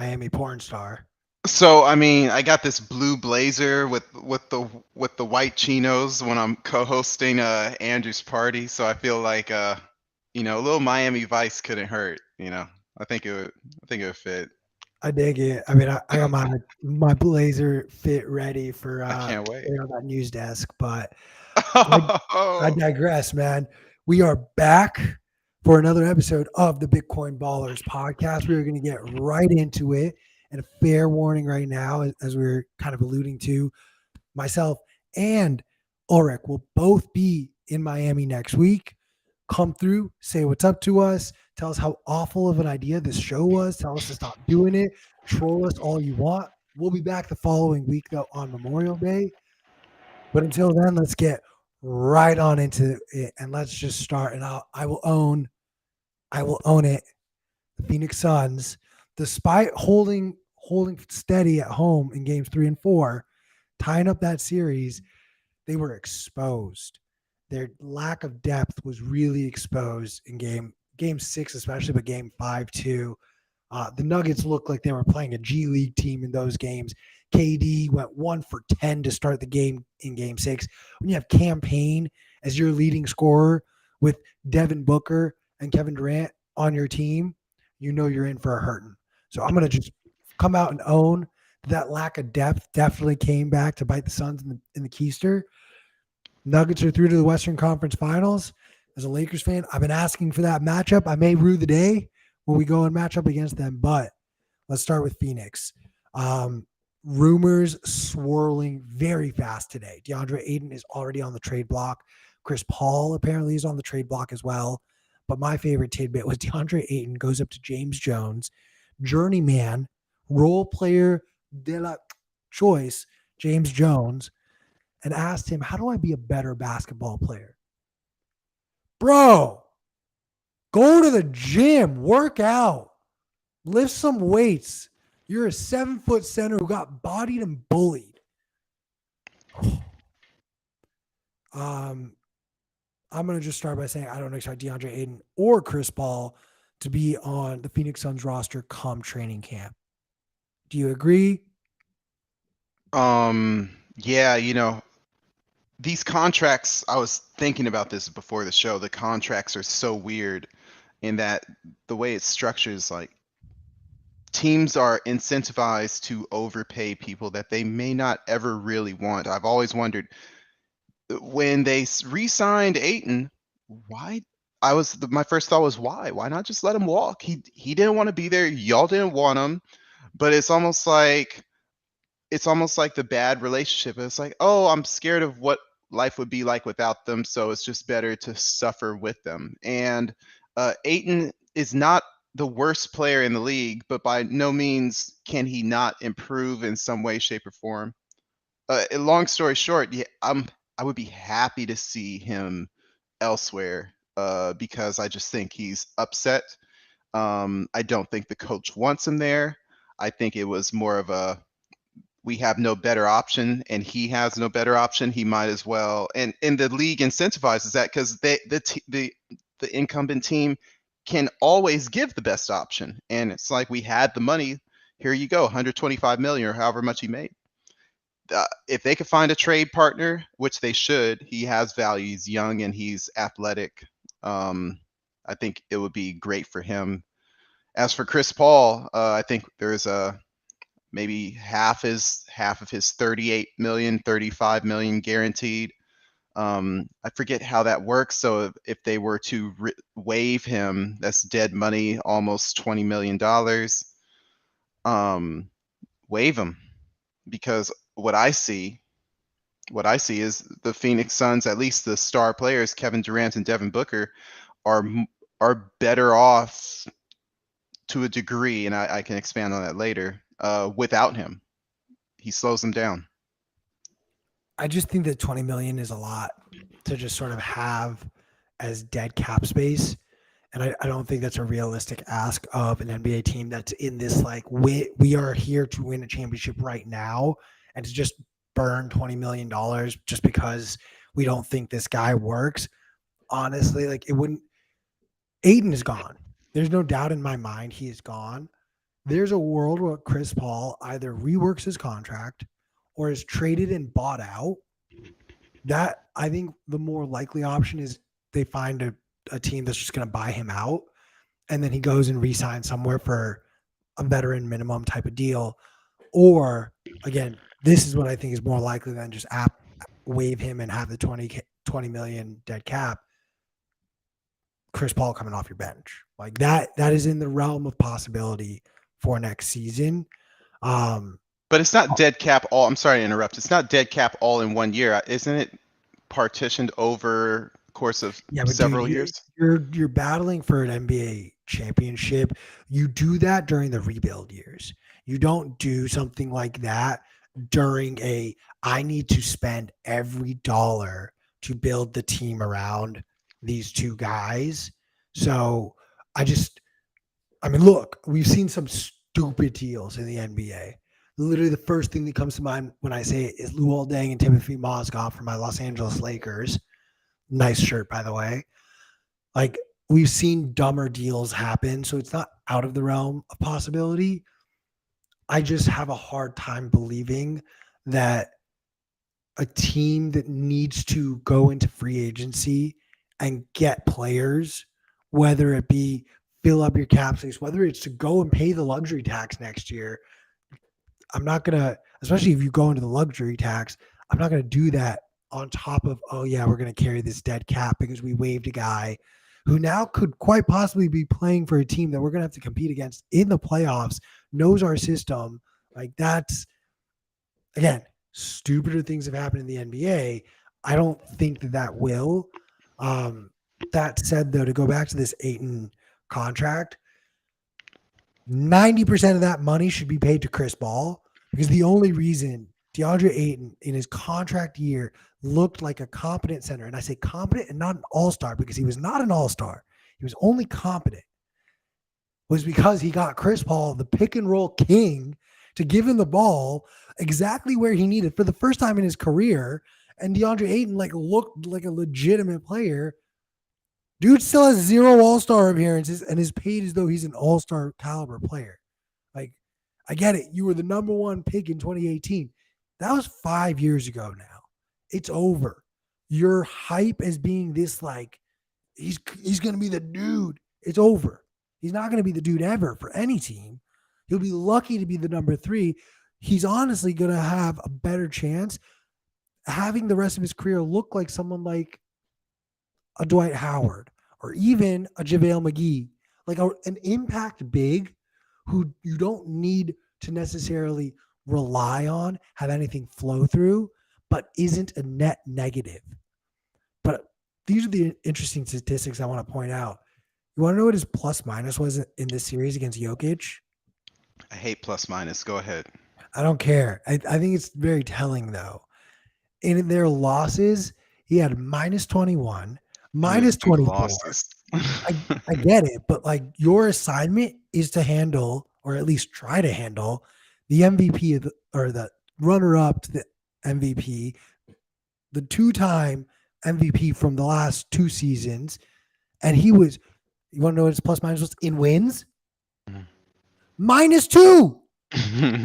Miami porn star. So I mean, I got this blue blazer with the white chinos when I'm co-hosting Andrew's party. So I feel like a little Miami Vice couldn't hurt. I think it would fit. I dig it. I mean, I got my blazer fit ready for I can't wait. that news desk, but I I digress, man. We are back for another episode of the Bitcoin Ballers podcast. We are going to get right into it. And a fair warning right now, as we are kind of alluding to, myself and Ulrich will both be in Miami next week. Come through, say what's up to us, tell us how awful of an idea this show was, tell us to stop doing it, troll us all you want. We'll be back the following week, though, on Memorial Day. But until then, let's get right on into it and let's just start. And I will own it. The Phoenix Suns, despite holding steady at home in games 3 and 4, tying up that series, they were exposed. Their lack of depth was really exposed in game 6, especially, but game 5 too. The Nuggets looked like they were playing a G League team in those games. KD went 1 for 10 to start the game in game 6. When you have campaign as your leading scorer with Devin Booker and Kevin Durant on your team, you know you're in for a hurting. So I'm going to just come out and own that lack of depth definitely came back to bite the Suns in the keister. Nuggets are through to the Western Conference Finals. As a Lakers fan, I've been asking for that matchup. I may rue the day when we go and match up against them, but let's start with Phoenix. Rumors swirling very fast today. DeAndre Ayton is already on the trade block. Chris Paul apparently is on the trade block as well. But my favorite tidbit was DeAndre Ayton goes up to James Jones, journeyman, role player de la choice, James Jones, and asked him, "How do I be a better basketball player?" Bro, go to the gym, work out, lift some weights. You're a 7 foot center who got bodied and bullied. Um, I'm going to just start by saying I don't expect DeAndre Ayton or Chris Paul to be on the Phoenix Suns roster come training camp. Do you agree? Yeah, these contracts. I was thinking about this before the show. The contracts are so weird in that the way it's structured is like teams are incentivized to overpay people that they may not ever really want. I've always wondered when they re-signed Aiton, why? My first thought was why? Why not just let him walk? He didn't want to be there. Y'all didn't want him, but it's almost like the bad relationship. It's like, oh, I'm scared of what life would be like without them, so it's just better to suffer with them. And Aiton is not the worst player in the league, but by no means can he not improve in some way, shape, or form. Long story short, yeah, I would be happy to see him elsewhere because I just think he's upset. I don't think the coach wants him there. I think it was more of a we have no better option and he has no better option. He might as well. And the league incentivizes that because the incumbent team can always give the best option. And it's like we had the money. Here you go, 125 million or however much he made. If they could find a trade partner, which they should, he has value. He's young and he's athletic. I think it would be great for him. As for Chris Paul, I think there's a maybe half of his 38 million, 35 million guaranteed. I forget how that works. So if they were to waive him, that's dead money, almost $20 million. Waive him because what I see is the Phoenix Suns, at least the star players, Kevin Durant and Devin Booker, are are better off to a degree, and I can expand on that later. Without him, he slows them down. I just think that 20 million is a lot to just sort of have as dead cap space. And I don't think that's a realistic ask of an NBA team that's in this like we are here to win a championship right now and to just burn $20 million just because we don't think this guy works. Honestly, like it wouldn't. Aiden is gone. There's no doubt in my mind he is gone. there's a world where Chris Paul either reworks his contract or is traded and bought out. That I think the more likely option is they find a team that's just going to buy him out, and then he goes and re-signs somewhere for a veteran minimum type of deal. Or again, this is what I think is more likely than just waive him and have the 20 million dead cap. Chris Paul coming off your bench, like that is in the realm of possibility for next season. But it's not dead cap all. I'm sorry to interrupt. It's not dead cap all in 1 year, isn't it? Partitioned over the course of Yeah, but several dude, years. you're battling for an NBA championship. You do that during the rebuild years. You don't do something like that during I need to spend every dollar to build the team around these two guys. So I mean, look, we've seen some stupid deals in the NBA. Literally, the first thing that comes to mind when I say it is Luol Deng and Timothy Mozgov for my Los Angeles Lakers. Nice shirt, by the way. Like, we've seen dumber deals happen, so it's not out of the realm of possibility. I just have a hard time believing that a team that needs to go into free agency and get players, whether it be fill up your cap space, whether it's to go and pay the luxury tax next year. I'm not going to, especially if you go into the luxury tax, I'm not going to do that on top of, oh, yeah, we're going to carry this dead cap because we waived a guy who now could quite possibly be playing for a team that we're going to have to compete against in the playoffs, knows our system. Like, that's, again, stupider things have happened in the NBA. I don't think that will. That said, though, to go back to this Ayton contract, 90% of that money should be paid to Chris Paul because the only reason DeAndre Ayton in his contract year looked like a competent center, and I say competent and not an all-star because he was not an all-star. He was only competent, was because he got Chris Paul, the pick and roll king, to give him the ball exactly where he needed for the first time in his career. And DeAndre Ayton looked like a legitimate player. Dude still has 0 all-star appearances and is paid as though he's an all-star caliber player. Like, I get it. You were the number one pick in 2018. That was 5 years ago now. It's over. Your hype as being this, he's going to be the dude. It's over. He's not going to be the dude ever for any team. He'll be lucky to be the number 3. He's honestly going to have a better chance having the rest of his career look like someone like a Dwight Howard or even a JaVale McGee, like an impact big who you don't need to necessarily rely on, have anything flow through, but isn't a net negative. But these are the interesting statistics I want to point out. You want to know what his plus minus was in this series against Jokic? I hate plus minus. Go ahead. I don't care. I think it's very telling, though. In their losses, he had minus 21, minus 24. I get it, but your assignment is to handle, or at least try to handle, the MVP or the runner-up to the MVP, the 2-time MVP from the last 2 seasons, and he was. You want to know what his plus minus was in wins? -2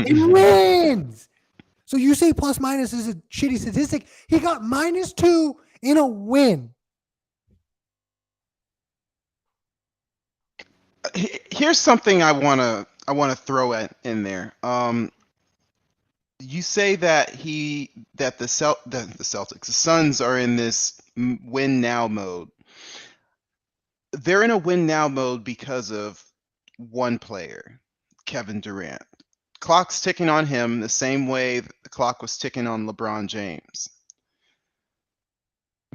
in wins. So you say plus minus is a shitty statistic. He got -2 in a win. Here's something I wanna throw in there. You say that the Celtics, the Suns are in this win now mode. They're in a win now mode because of one player, Kevin Durant. Clock's ticking on him the same way the clock was ticking on LeBron James.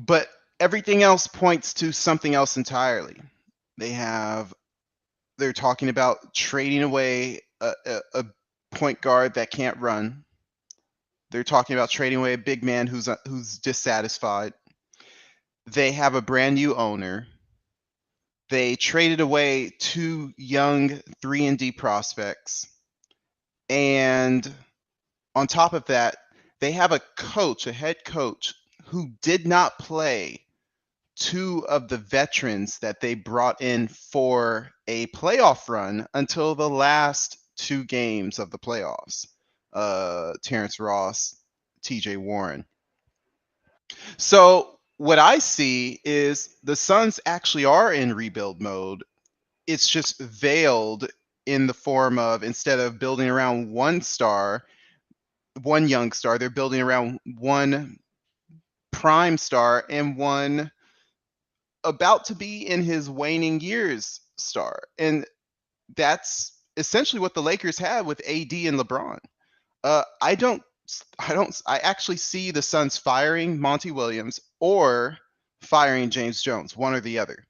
But everything else points to something else entirely. They're talking about trading away a point guard that can't run. They're talking about trading away a big man who's dissatisfied. They have a brand new owner. They traded away 2 young 3-and-D prospects. And on top of that, they have a head coach, who did not play 2 of the veterans that they brought in for a playoff run until the last 2 games of the playoffs. Terrence Ross, TJ Warren. So what I see is the Suns actually are in rebuild mode. It's just veiled in the form of, instead of building around one star, one young star, they're building around one prime star and one about to be in his waning years star. And that's essentially what the Lakers have with AD and LeBron. Uh, I don't, I actually see the Suns firing Monty Williams or firing James Jones, one or the other,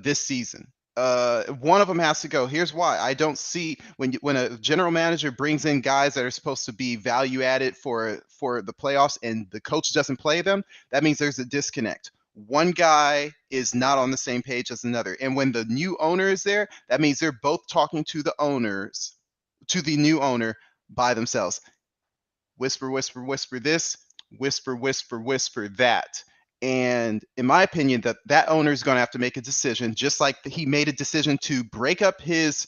this season. One of them has to go. Here's why. I don't see, when a general manager brings in guys that are supposed to be value added for the playoffs and the coach doesn't play them, that means there's a disconnect. One guy is not on the same page as another. And when the new owner is there, that means they're both talking to the new owner by themselves. Whisper, whisper, whisper this, whisper, whisper, whisper that. And in my opinion, that owner is going to have to make a decision, just like he made a decision to break up his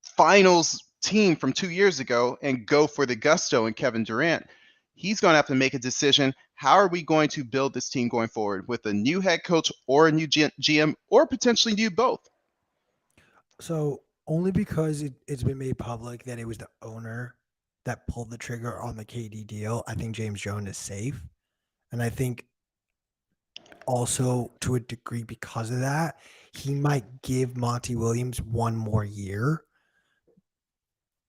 finals team from 2 years ago and go for the gusto and Kevin Durant. He's going to have to make a decision. How are we going to build this team going forward with a new head coach or a new GM or potentially new both? So only because it's been made public that it was the owner that pulled the trigger on the KD deal, I think James Jones is safe. And I think also to a degree because of that, he might give Monty Williams one more year.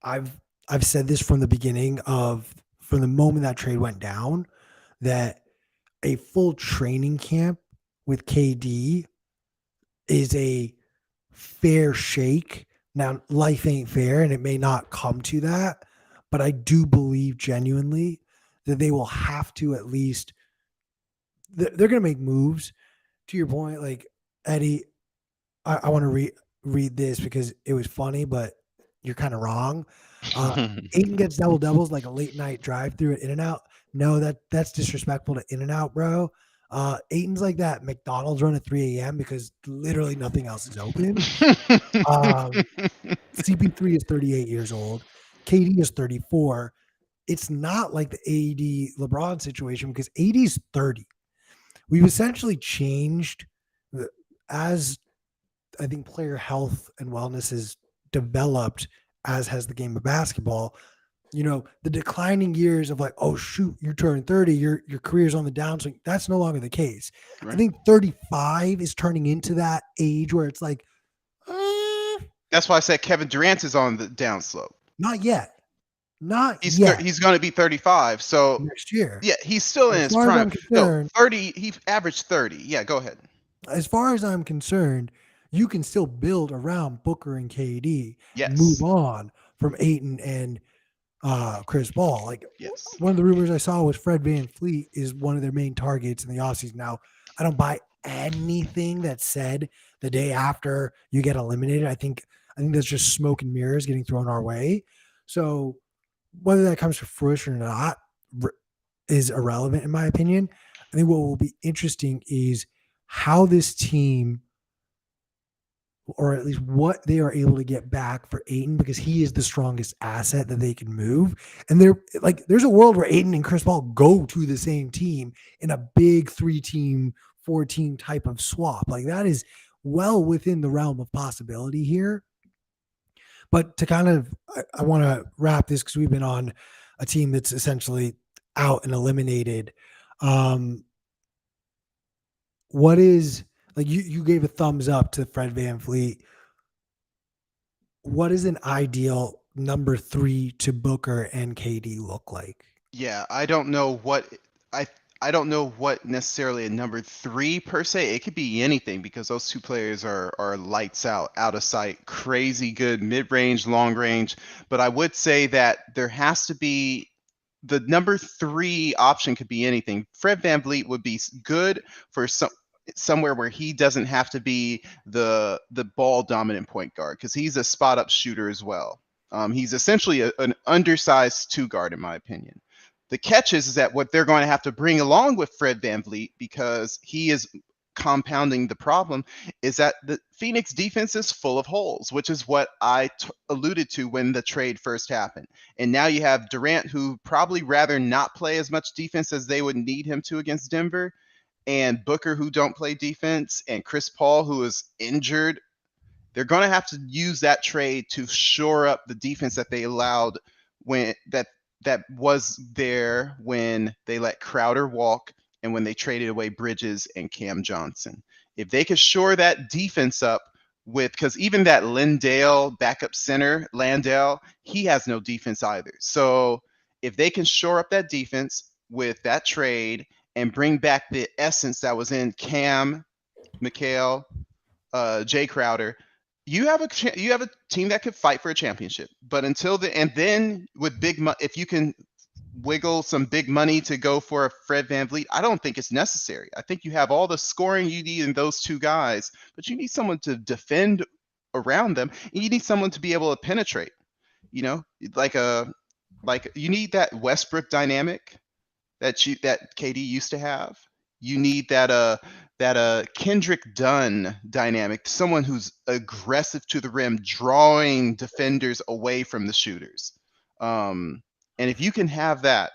I've said this from the beginning from the moment that trade went down, that a full training camp with KD is a fair shake. Now, life ain't fair, and it may not come to that, but I do believe genuinely that they will have to at least they're going to make moves. To your point, like Eddie, I want to read this because it was funny, but you're kind of wrong. Aiton gets double doubles like a late night drive through at In-N-Out. No, that's disrespectful to In-N-Out, bro. Aiton's like that McDonald's run at 3 a.m. because literally nothing else is open. CP3 is 38 years old. KD is 34. It's not like the AD LeBron situation because AD is 30. We've essentially changed as I think player health and wellness has developed, as has the game of basketball. You know, the declining years of like, oh shoot, you're turning 30, your career's on the downswing. That's no longer the case. Right. I think 35 is turning into that age where it's like, that's why I said Kevin Durant is on the downslope. Not yet. He's going to be 35. So next year. Yeah, he's still in his prime. No, 30. He averaged 30. Yeah, go ahead. As far as I'm concerned, you can still build around Booker and KD. Yes. Move on from Ayton and Chris Paul. Like, yes. One of the rumors I saw was Fred VanVleet is one of their main targets in the offseason. Now, I don't buy anything that's said the day after you get eliminated. I think that's just smoke and mirrors getting thrown our way. So whether that comes to fruition or not is irrelevant in my opinion. I think what will be interesting is how this team, or at least what they are able to get back for Ayton, because he is the strongest asset that they can move. And there's a world where Ayton and Chris Paul go to the same team in a big 3-team, 4-team type of swap. Like, that is well within the realm of possibility here. But to kind of, I want to wrap this because we've been on a team that's essentially out and eliminated. What is, like, you gave a thumbs up to Fred VanVleet. What does an ideal number 3 to Booker and KD look like? Yeah, I don't know what I don't know what necessarily a number 3 per se. It could be anything because those two players are lights out of sight, crazy good mid-range, long range. But I would say that there has to be the number 3 option could be anything. Fred VanVleet would be good for somewhere where he doesn't have to be the ball dominant point guard because he's a spot up shooter as well. He's essentially an undersized 2 guard in my opinion. The catch is that what they're going to have to bring along with Fred VanVleet, because he is compounding the problem is that the Phoenix defense is full of holes, which is what I alluded to when the trade first happened. And now you have Durant, who probably rather not play as much defense as they would need him to against Denver, and Booker, who don't play defense, and Chris Paul, who is injured. They're going to have to use that trade to shore up the defense that they allowed when that was there when they let Crowder walk and when they traded away Bridges and Cam Johnson. If they could shore that defense up with, because even that backup center, Landale, he has no defense either. So if they can shore up that defense with that trade and bring back the essence that was in Cam, Mikal, Jay Crowder, you have a team that could fight for a championship. But until then with if you can wiggle some big money to go for a Fred VanVleet, I don't think it's necessary. I think you have all the scoring you need in those two guys, but you need someone to defend around them. And you need someone to be able to penetrate. You know, like you need that Westbrook dynamic that KD used to have. You need that Kendrick Dunn dynamic, someone who's aggressive to the rim, drawing defenders away from the shooters. And if you can have that,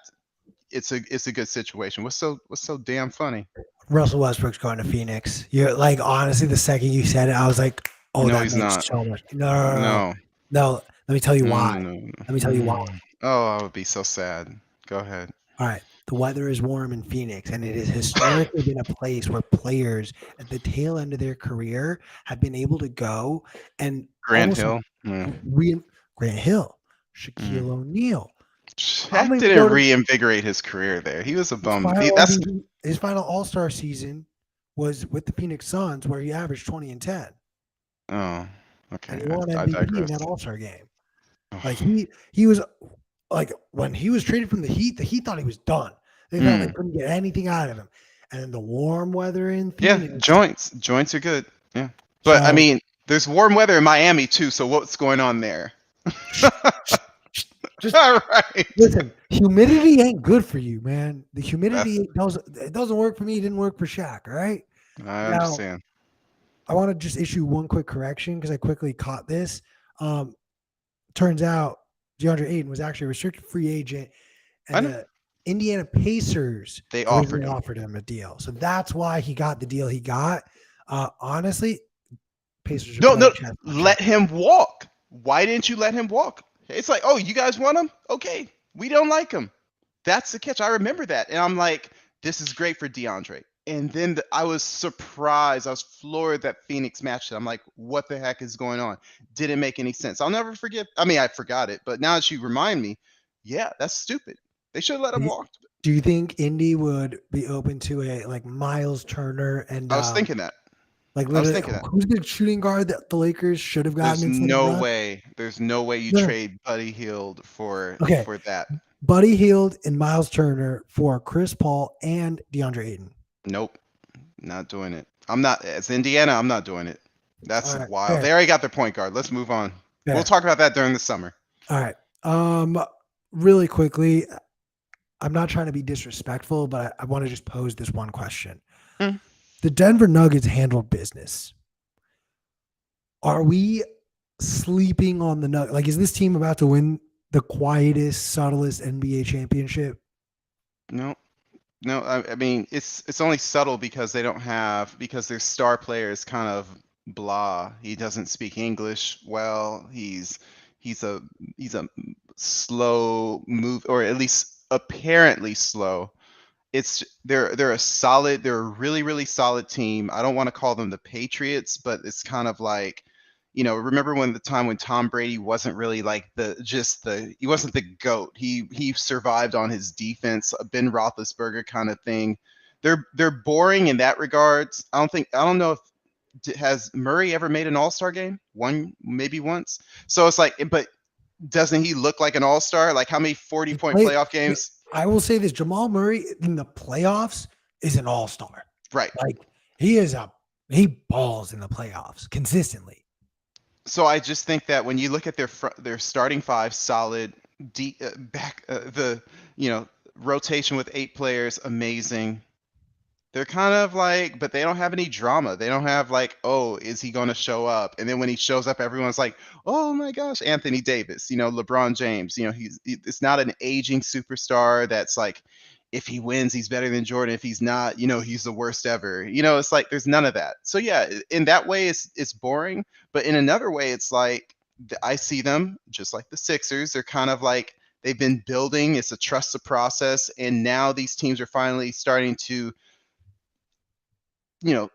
it's a good situation. What's so damn funny? Russell Westbrook's going to Phoenix. You're like, honestly, the second you said it, I was like, oh, No, that he's makes not. so much. No. Let me tell you why. No. Let me tell you why. Oh, I would be so sad. Go ahead. All right. The weather is warm in Phoenix, and it has historically been a place where players at the tail end of their career have been able to go and Grant Hill. Grant Hill, Shaquille O'Neal. Shaq didn't reinvigorate his career there. He was a bum. His final All-Star season was with the Phoenix Suns, where he averaged 20 and 10. Oh, okay. And he won MVP in that All-Star game. Like he was like when he was traded from the Heat thought he was done. They thought they couldn't get anything out of him. And the warm weather in Phoenix. Yeah, joints are good. Yeah, but so, I mean, there's warm weather in Miami too. So what's going on there? Just all right. Listen, humidity ain't good for you, man. The humidity doesn't work for me. It didn't work for Shaq. All right. I understand. I want to just issue one quick correction because I quickly caught this. Turns out DeAndre Ayton was actually a restricted free agent, and the Indiana Pacers offered him a deal. So that's why he got the deal he got. Honestly, Pacers. Let him walk. Why didn't you let him walk? It's like, oh, you guys want him? Okay, we don't like him. That's the catch. I remember that, and I'm like, this is great for DeAndre. And then I was surprised. I was floored that Phoenix matched it. I'm like, what the heck is going on? Didn't make any sense. I'll never forget. I mean, I forgot it, but now that you remind me, yeah, that's stupid. They should have let him walk. Do you think Indy would be open to a like Miles Turner and? I was thinking that. Like, literally, who's the shooting guard that the Lakers should have gotten? There's no way. There's no way you trade Buddy Hield for that. Buddy Hield and Miles Turner for Chris Paul and DeAndre Ayton. Nope, not doing it. I'm not. As Indiana, I'm not doing it. That's wild. Fair. They already got their point guard. Let's move on. Fair. We'll talk about that during the summer. All right. Really quickly, I'm not trying to be disrespectful, but I want to just pose this one question. The Denver Nuggets handled business. Are we sleeping on the Nuggets? Like, is this team about to win the quietest, subtlest NBA championship? No. I mean, it's only subtle because because their star player is kind of blah. He doesn't speak English well. He's a slow move, or at least apparently slow. They're a really, really solid team. I don't want to call them the Patriots, but it's kind of like, remember when Tom Brady wasn't really like he wasn't the GOAT. He survived on his defense, a Ben Roethlisberger kind of thing. They're boring in that regards. I don't know if has Murray ever made an All-Star game? Maybe once. So it's like, but doesn't he look like an All-Star? Like how many 40-point playoff games? I will say this: Jamal Murray in the playoffs is an all-star. Right. Like he balls in the playoffs consistently. So I just think that when you look at their starting five, solid, rotation with 8 players, amazing. They're kind of like, but they don't have any drama. They don't have like, oh, is he going to show up? And then when he shows up, everyone's like, oh my gosh, Anthony Davis, LeBron James. It's not an aging superstar that's like, if he wins, he's better than Jordan. If he's not, he's the worst ever. It's like there's none of that. So yeah, in that way, it's boring. But in another way, it's like I see them just like the Sixers. They're kind of like they've been building. It's a trusted process, and now these teams are finally starting to you know,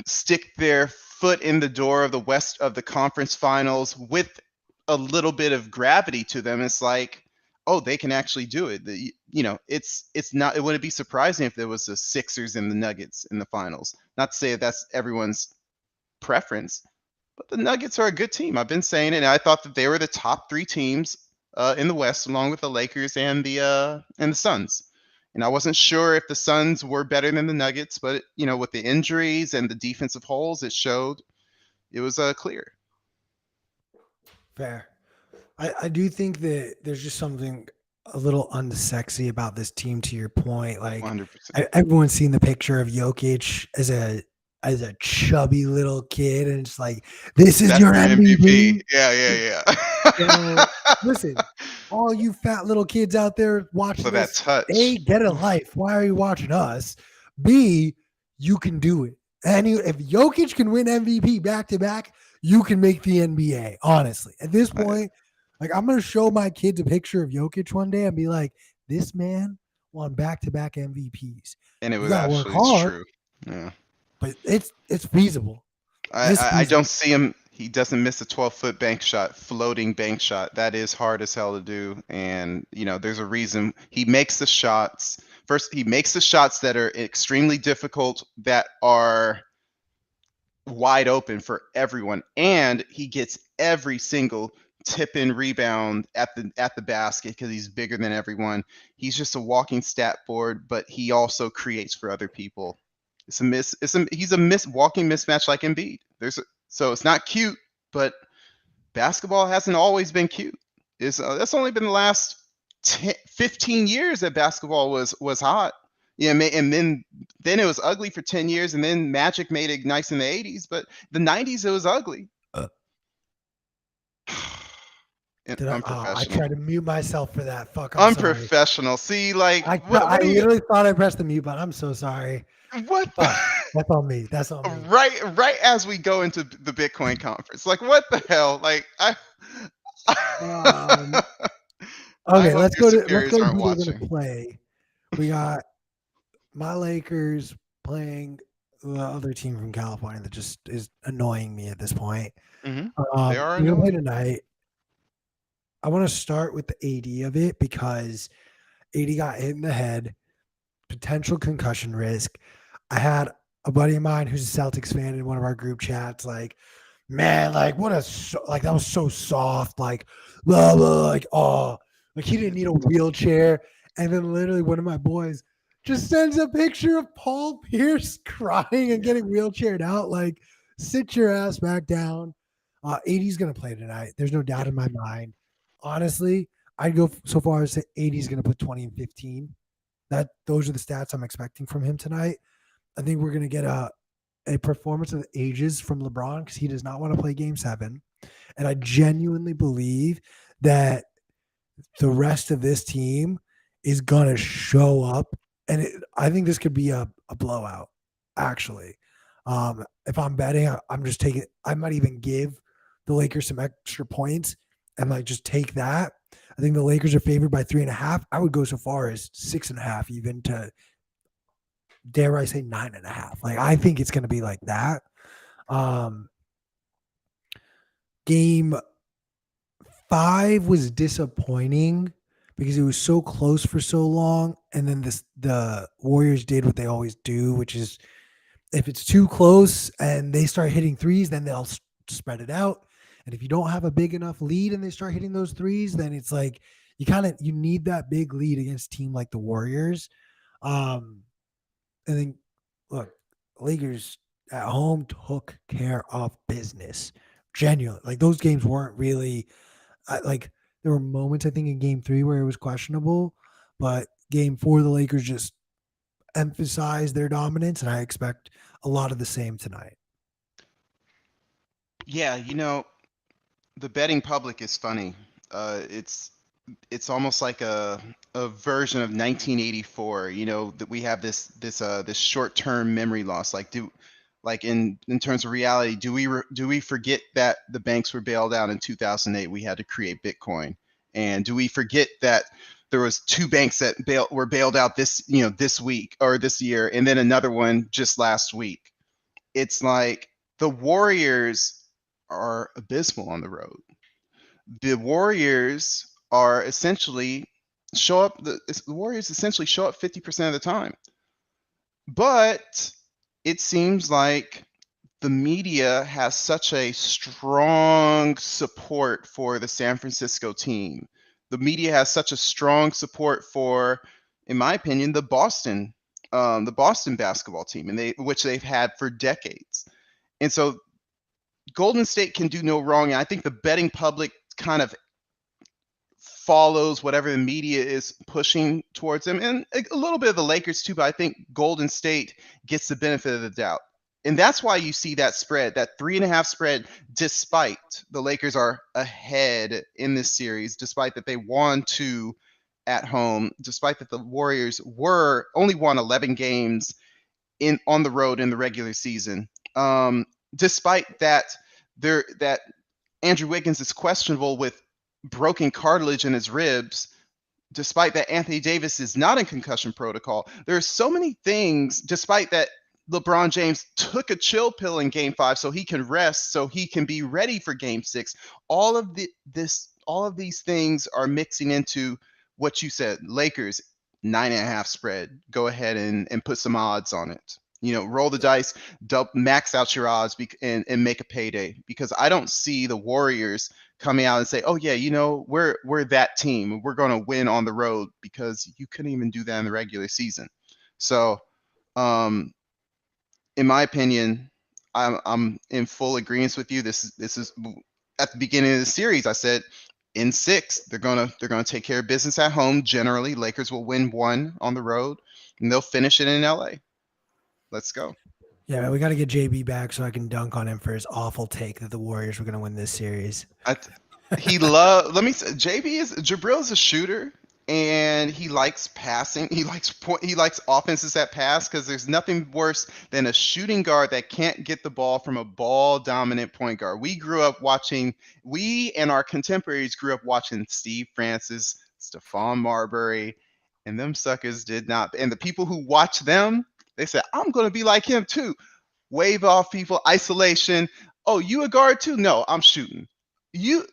stick their foot in the door of the West of the conference finals with a little bit of gravity to them. It's like, oh, they can actually do it. It's not. It wouldn't be surprising if there was the Sixers and the Nuggets in the finals. Not to say that that's everyone's preference, but the Nuggets are a good team. I've been saying it, and I thought that they were the top three teams in the West, along with the Lakers and the Suns. And I wasn't sure if the Suns were better than the Nuggets, but with the injuries and the defensive holes, it showed it was clear. Fair. I do think that there's just something a little unsexy about this team. To your point, like 100%. everyone's seen the picture of Jokic as a chubby little kid, and it's like, this is That's your your MVP. MVP. Yeah. So, listen, all you fat little kids out there watching So that this, touch. A, get a life. Why are you watching us? B, you can do it. And if Jokic can win MVP back to back, you can make the NBA. Honestly, at this point, like I'm gonna show my kids a picture of Jokic one day and be like, this man won back to back MVPs. And it You was gotta work actually hard, true. Yeah. but it's feasible. It's I feasible. don't see him. He doesn't miss a 12-foot bank shot, floating bank shot. That is hard as hell to do. And, there's a reason he makes the shots. First, he makes the shots that are extremely difficult, that are wide open for everyone. And he gets every single tip in rebound at the basket because he's bigger than everyone. He's just a walking stat board, but he also creates for other people. He's a walking mismatch like Embiid. So it's not cute, but basketball hasn't always been cute. That's only been the last 15 years that basketball was hot. Yeah, and then it was ugly for 10 years, and then Magic made it nice in the 80s, but the 90s it was ugly. I Unprofessional. tried to mute myself for that. Fuck, I'm sorry. Unprofessional. See, like I what are you? literally thought I pressed the mute button. I'm so sorry. What? That's on me. That's on me. Right as we go into the Bitcoin conference, like what the hell? Like I. Okay, let's go to who aren't they're going watching. to play. We got my Lakers playing the other team from California that just is annoying me at this point. They We're are going to play annoying. tonight. I want to start with the AD of it because AD got hit in the head, potential concussion risk. I had a buddy of mine who's a Celtics fan in one of our group chats, like, man, like that was so soft, like blah blah, like like he didn't need a wheelchair. And then literally one of my boys just sends a picture of Paul Pierce crying and getting wheelchaired out. Like, sit your ass back down. AD's gonna play tonight. There's no doubt in my mind. Honestly, I'd go so far as to say AD's gonna put 20 and 15. Those are the stats I'm expecting from him tonight. I think we're gonna get a performance of the ages from LeBron because he does not want to play game 7. And I genuinely believe that the rest of this team is going to show up. And I think this could be a blowout, actually. If I'm betting, I might even give the Lakers some extra points and like just take that. I think the Lakers are favored by 3.5. I would go so far as 6.5, even to, dare I say, 9.5. Like, I think it's going to be like that. Game 5 was disappointing because it was so close for so long, and then the Warriors did what they always do, which is if it's too close and they start hitting threes, then they'll spread it out. And if you don't have a big enough lead and they start hitting those threes, then it's like you need that big lead against a team like the Warriors. And then look, Lakers at home took care of business. Genuinely, like those games weren't really like there were moments I think in game 3 where it was questionable, but game 4 the Lakers just emphasize their dominance, and I expect a lot of the same tonight. Yeah, the betting public is funny. It's almost like a version of 1984. That we have this short term memory loss. Like in terms of reality, do we forget that the banks were bailed out in 2008? We had to create Bitcoin, and do we forget that there was two banks that were bailed out this week or this year, and then another one just last week? It's like the Warriors are abysmal on the road. The Warriors are essentially the Warriors essentially show up 50% of the time. But it seems like the media has such a strong support for the San Francisco team. The media has such a strong support for, in my opinion, the Boston basketball team, which they've had for decades. And so Golden State can do no wrong. And I think the betting public kind of follows whatever the media is pushing towards them, and a little bit of the Lakers too. But I think Golden State gets the benefit of the doubt, and that's why you see that spread, that 3.5 spread, despite the Lakers are ahead in this series, despite that they won 2 at home, despite that the Warriors were only won 11 games on the road in the regular season, despite that that Andrew Wiggins is questionable with broken cartilage in his ribs, despite that Anthony Davis is not in concussion protocol. There are so many things, despite that LeBron James took a chill pill in game 5 so he can rest, so he can be ready for game 6. All of these things are mixing into what you said. Lakers 9.5 spread. Go ahead and put some odds on it. Roll the dice, max out your odds, and make a payday, because I don't see the Warriors coming out and say, oh yeah, we're that team, we're going to win on the road, because you couldn't even do that in the regular season. So in my opinion, I'm in full agreement with you. This is at the beginning of the series I said in 6 they're gonna take care of business at home. Generally Lakers will win 1 on the road, and they'll finish it in LA. Let's go. Yeah, man, we got to get JB back so I can dunk on him for his awful take that the Warriors were going to win this series. Let me say, Jabril is a shooter, and he likes passing. He likes offenses that pass, because there's nothing worse than a shooting guard that can't get the ball from a ball dominant point guard. We and our contemporaries grew up watching Steve Francis, Stephon Marbury, and them suckers did not. And the people who watch them, they said, I'm going to be like him too. Wave off people, isolation. Oh, you a guard too? No, I'm shooting. You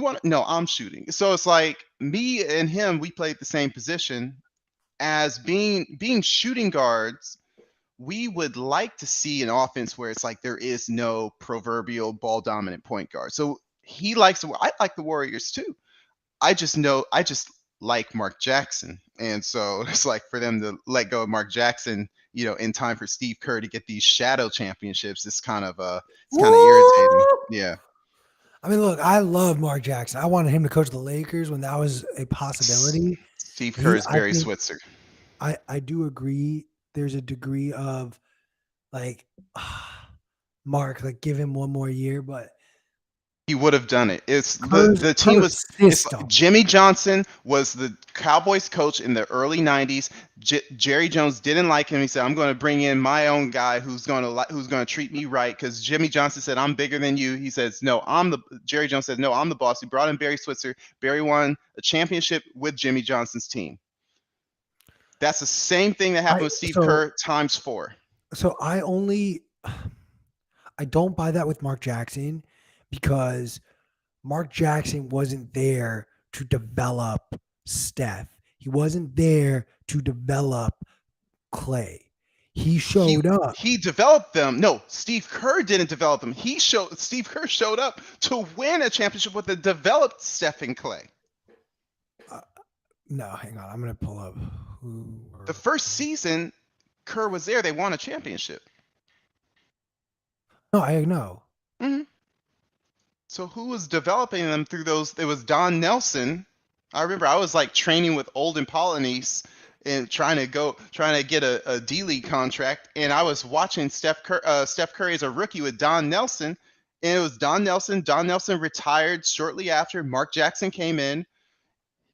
want to? No, I'm shooting. So it's like me and him, we played the same position. As being shooting guards, we would like to see an offense where it's like there is no proverbial ball dominant point guard. So I like the Warriors too. I just like Mark Jackson. And so it's like, for them to let go of Mark Jackson, in time for Steve Kerr to get these shadow championships, it's kind of irritating. Yeah. I mean, look, I love Mark Jackson. I wanted him to coach the Lakers when that was a possibility. Steve Kerr is I Barry think Switzer. I do agree. There's a degree of like, Mark, like, give him one more year, but he would have done it. It's the team was Jimmy Johnson was the Cowboys coach in the early 90s. Jerry Jones didn't like him. He said, I'm going to bring in my own guy who's going to treat me right, because Jimmy Johnson said, I'm bigger than you. He says, no, Jerry Jones said, no, I'm the boss. He brought in Barry Switzer. Barry won a championship with Jimmy Johnson's team. That's the same thing that happened with Steve Kerr times 4. So I don't buy that with Mark Jackson, because Mark Jackson wasn't there to develop Steph. He wasn't there to develop Clay. He showed up. He developed them. No, Steve Kerr didn't develop them. Steve Kerr showed up to win a championship with a developed Steph and Clay. No, hang on. I'm going to pull up the first season Kerr was there. They won a championship. No, I know. Mm-hmm. So who was developing them through those? It was Don Nelson. I remember I was like training with Olden Polynice and trying to get a D League contract. And I was watching Steph Curry as a rookie with Don Nelson, and it was Don Nelson. Don Nelson retired shortly after. Mark Jackson came in.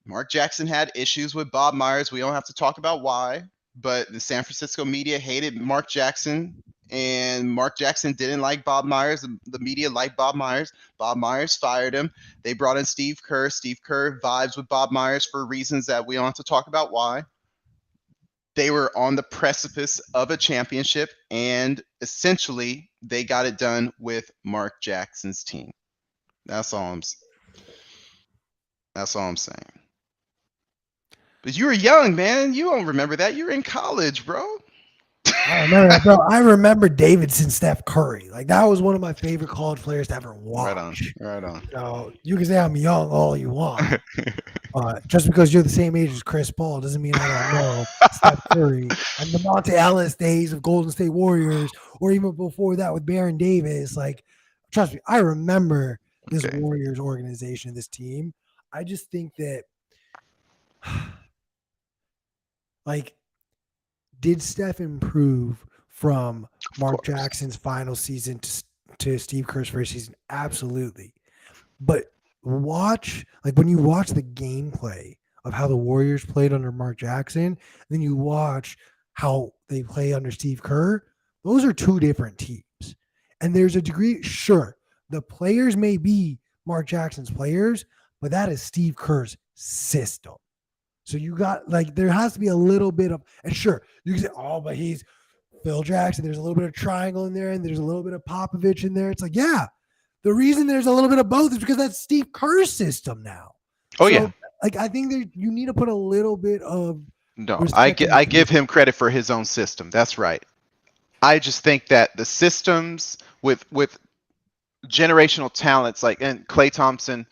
Mark Jackson had issues with Bob Myers. We don't have to talk about why, but the San Francisco media hated Mark Jackson, and Mark Jackson didn't like Bob Myers. The media liked Bob Myers. Bob Myers fired him. They brought in Steve Kerr. Steve Kerr vibes with Bob Myers for reasons that we don't have to talk about why. They were on the precipice of a championship, and essentially they got it done with Mark Jackson's team. That's all I'm saying. But you were young, man. You don't remember that. You were in college, bro. I remember that, bro. I remember Davidson, Steph Curry. Like, that was one of my favorite college players to ever watch. Right on. So you can say I'm young all you want. Just because you're the same age as Chris Paul doesn't mean I don't know Steph Curry and the Monte Ellis days of Golden State Warriors, or even before that with Baron Davis. Like, trust me, I remember this Warriors organization, this team. I just think that, like, did Steph improve from Mark Jackson's final season to Steve Kerr's first season? Absolutely. But when you watch the gameplay of how the Warriors played under Mark Jackson, then you watch how they play under Steve Kerr, those are two different teams. And there's a degree, sure, the players may be Mark Jackson's players, but that is Steve Kerr's system. So you got, like, there has to be a little bit of, and sure, you can say, oh, but he's Phil Jackson. There's a little bit of triangle in there, and there's a little bit of Popovich in there. It's like, yeah, the reason there's a little bit of both is because that's Steve Kerr's system now. Like, I think that you need to put a little bit of. No, I give him credit for his own system. That's right. I just think that the systems with generational talents, like, and Klay Thompson,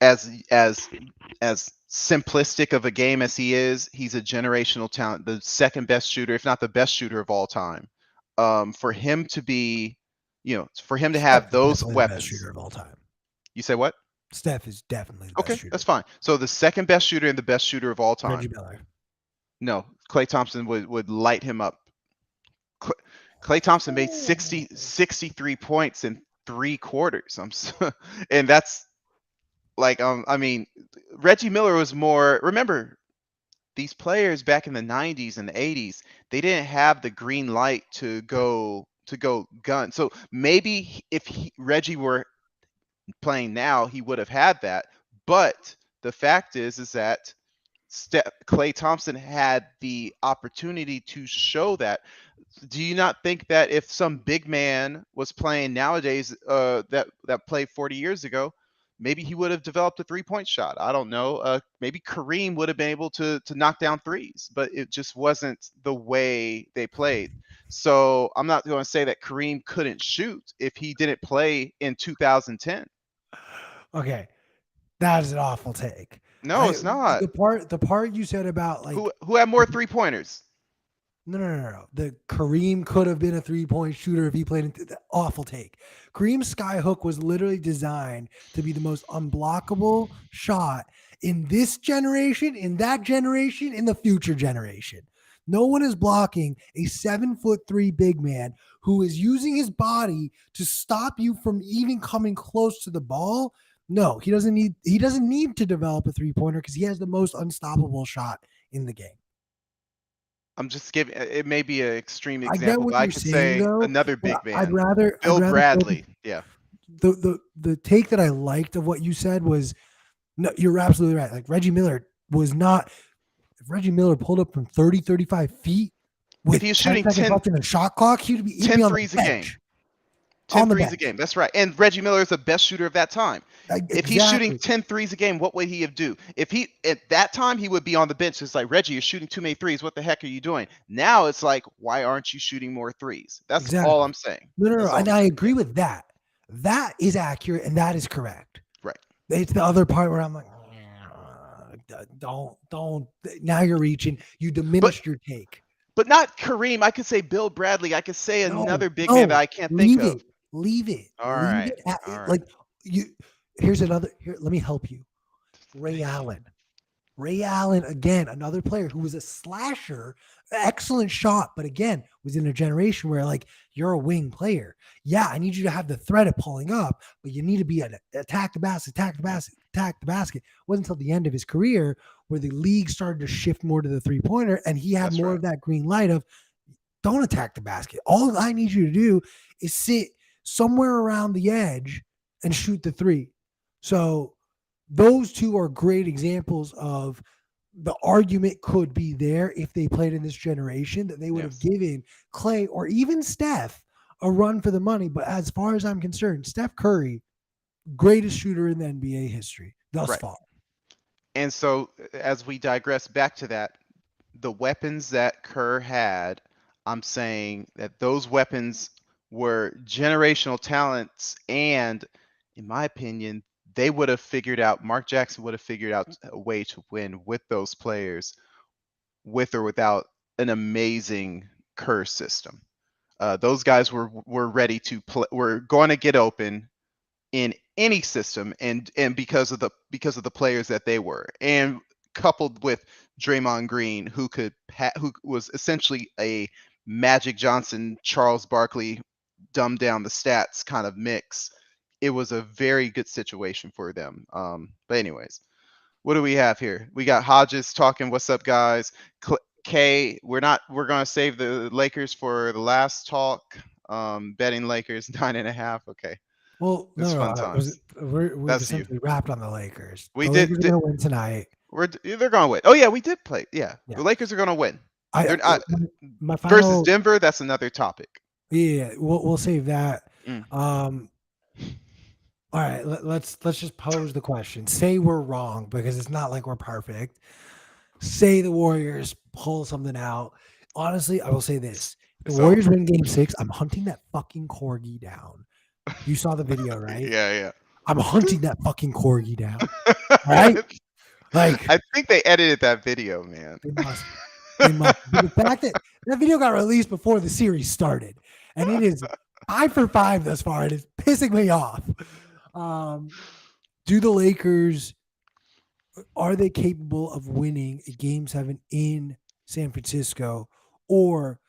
as simplistic of a game as he is, he's a generational talent, the second best shooter, if not the best shooter of all time. For him to be, for him to have those weapons. The best shooter of all time. You say what? Steph is definitely the best shooter. That's fine. So the second best shooter and the best shooter of all time. Reggie Miller. No, Klay Thompson would light him up. Klay Thompson made 63 points in 3 quarters. And that's like, I mean, Reggie Miller was more. Remember, these players back in the 90s and the 80s, they didn't have the green light to go gun. So maybe if Reggie were playing now, he would have had that. But the fact is that Klay Thompson had the opportunity to show that. Do you not think that if some big man was playing nowadays, that played 40 years ago, maybe he would have developed a 3-point shot? I don't know. Maybe Kareem would have been able to knock down threes, but it just wasn't the way they played. So I'm not going to say that Kareem couldn't shoot if he didn't play in 2010. Okay, that is an awful take. No, it's not. The part you said about, like, who had more 3-pointers? No. The Kareem could have been a 3-point shooter if he played in awful take. Kareem's skyhook was literally designed to be the most unblockable shot in this generation, in that generation, in the future generation. No one is blocking a 7'3" big man who is using his body to stop you from even coming close to the ball. No, he doesn't need to develop a 3-pointer because he has the most unstoppable shot in the game. I'm just giving. It may be an extreme I example, but I could say another big man. Bill Bradley. Yeah. The take that I liked of what you said was, no, you're absolutely right. Like, Reggie Miller was not. If Reggie Miller pulled up from 30, 35 feet with 10 seconds left in the shot clock, he'd be 10 threes a game. 10 threes a game. That's right. And Reggie Miller is the best shooter of that time. Exactly. If he's shooting 10 threes a game, what would he have do? If he at that time he would be on the bench. It's like, Reggie, you're shooting too many threes. What the heck are you doing? Now it's like, why aren't you shooting more threes? That's all I'm saying. No. And I agree with that. That is accurate and that is correct. Right. It's the other part where I'm like, don't. Now you're reaching. You diminished your take. But not Kareem. I could say Bill Bradley. I could say another big man that I can't think of. Leave it. All right. Like, here's another. Here, let me help you. Ray Allen. Ray Allen, again, another player who was a slasher, excellent shot, but again, was in a generation where like you're a wing player. Yeah, I need you to have the threat of pulling up, but you need to be an attack the basket, attack the basket, attack the basket. It wasn't until the end of his career where the league started to shift more to the 3-pointer and he had That's more right. of that green light of don't attack the basket. All I need you to do is sit somewhere around the edge and shoot the three. So those two are great examples of the argument could be there if they played in this generation that they would have Yes. given Clay or even Steph a run for the money. But as far as I'm concerned, Steph Curry, greatest shooter in the NBA history thus Right. far. And so, as we digress back to that, the weapons that Kerr had, I'm saying that those weapons were generational talents, and in my opinion, they would have figured out. Mark Jackson would have figured out a way to win with those players, with or without an amazing Kerr system. Those guys were ready to play. Were going to get open in any system, and because of the players that they were, and coupled with Draymond Green, who was essentially a Magic Johnson, Charles Barkley, dumbed down the stats kind of mix. It was a very good situation for them. But anyways, what do we have here? We got Hodges talking. What's up, guys? K, we're gonna save the Lakers for the last talk. Betting Lakers 9.5. Okay. Well, It's no, fun times. we've That's you. essentially wrapped on the Lakers. We The Lakers are did going to win tonight. they're gonna win. Oh yeah, we did play. Yeah, Yeah, the Lakers are gonna win. I They're not my versus final. Denver. That's another topic. Yeah, we'll save that. Mm. Um, all right, let's just pose the question. Say we're wrong because it's not like we're perfect. Say the Warriors pull something out. Honestly, I will say this: if the It's Warriors over. win Game 6, I'm hunting that fucking corgi down. You saw the video, right? Yeah, I'm hunting that fucking corgi down. All right, yeah. like I think they edited that video, man. they must. They must. But the fact that that video got released before the series started, and it is 5 for 5 thus far, it is pissing me off. Um, do the Lakers are they capable of winning a Game 7 in San Francisco, or